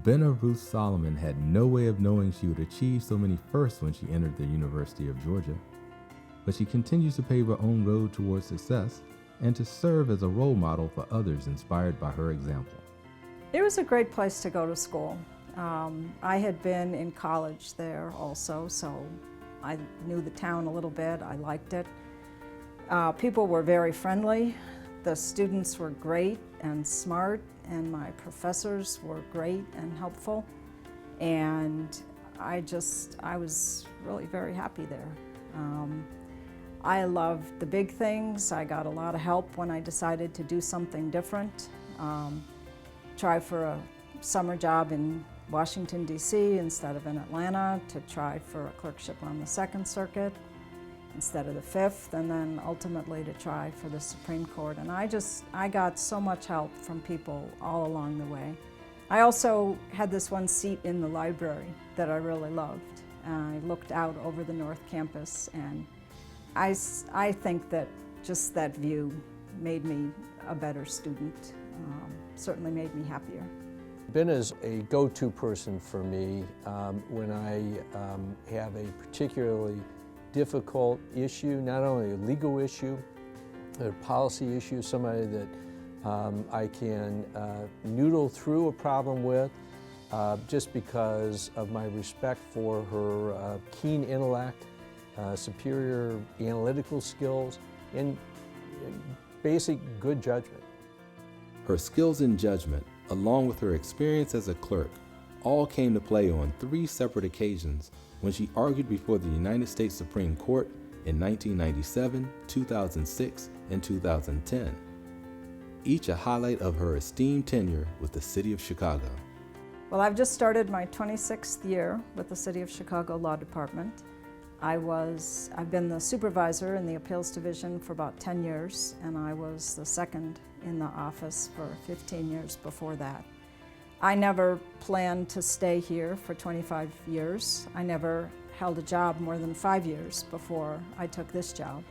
Benna Ruth Solomon had no way of knowing she would achieve so many firsts when she entered the University of Georgia, but she continues to pave her own road towards success and to serve as a role model for others inspired by her example. It was a great place to go to school. I had been in college there also, so I knew the town a little bit. I liked it. People were very friendly. The students were great and smart, and my professors were great and helpful. And I was really very happy there. I loved the big things. I got a lot of help when I decided to do something different. Try for a summer job in Washington, D.C. instead of in Atlanta, to try for a clerkship on the Second Circuit instead of the Fifth, and then ultimately to try for the Supreme Court. And I got so much help from people all along the way. I also had this one seat in the library that I really loved. I looked out over the North Campus, and I think that just that view made me a better student, certainly made me happier. Benna is a go-to person for me when I have a particularly difficult issue, not only a legal issue, a policy issue, somebody that I can noodle through a problem with just because of my respect for her keen intellect, superior analytical skills, and basic good judgment. Her skills in judgment, along with her experience as a clerk, all came to play on 3 separate occasions when she argued before the United States Supreme Court in 1997, 2006, and 2010, each a highlight of her esteemed tenure with the City of Chicago. Well, I've just started my 26th year with the City of Chicago Law Department. I've been the supervisor in the Appeals Division for about 10 years, and I was the second in the office for 15 years before that. I never planned to stay here for 25 years. I never held a job more than 5 years before I took this job.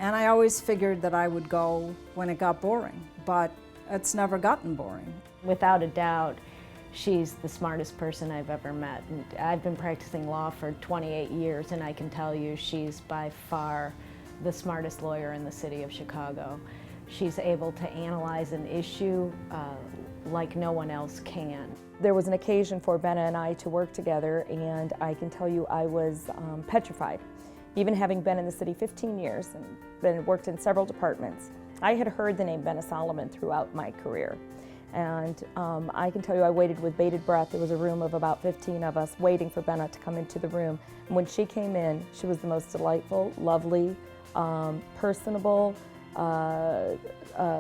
And I always figured that I would go when it got boring, but it's never gotten boring. Without a doubt, she's the smartest person I've ever met. And I've been practicing law for 28 years, and I can tell you she's by far the smartest lawyer in the city of Chicago. She's able to analyze an issue like no one else can. There was an occasion for Benna and I to work together, and I can tell you I was petrified. Even having been in the city 15 years and worked in several departments, I had heard the name Benna Solomon throughout my career. And I can tell you I waited with bated breath. There was a room of about 15 of us waiting for Benna to come into the room. And when she came in, she was the most delightful, lovely, personable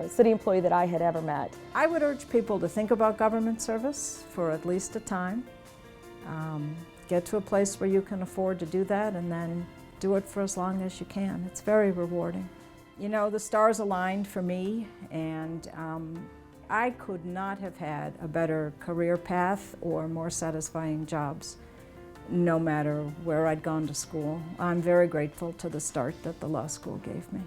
city employee that I had ever met. I would urge people to think about government service for at least a time. Get to a place where you can afford to do that, and then do it for as long as you can. It's very rewarding. You know, the stars aligned for me, and I could not have had a better career path or more satisfying jobs, no matter where I'd gone to school. I'm very grateful to the start that the law school gave me.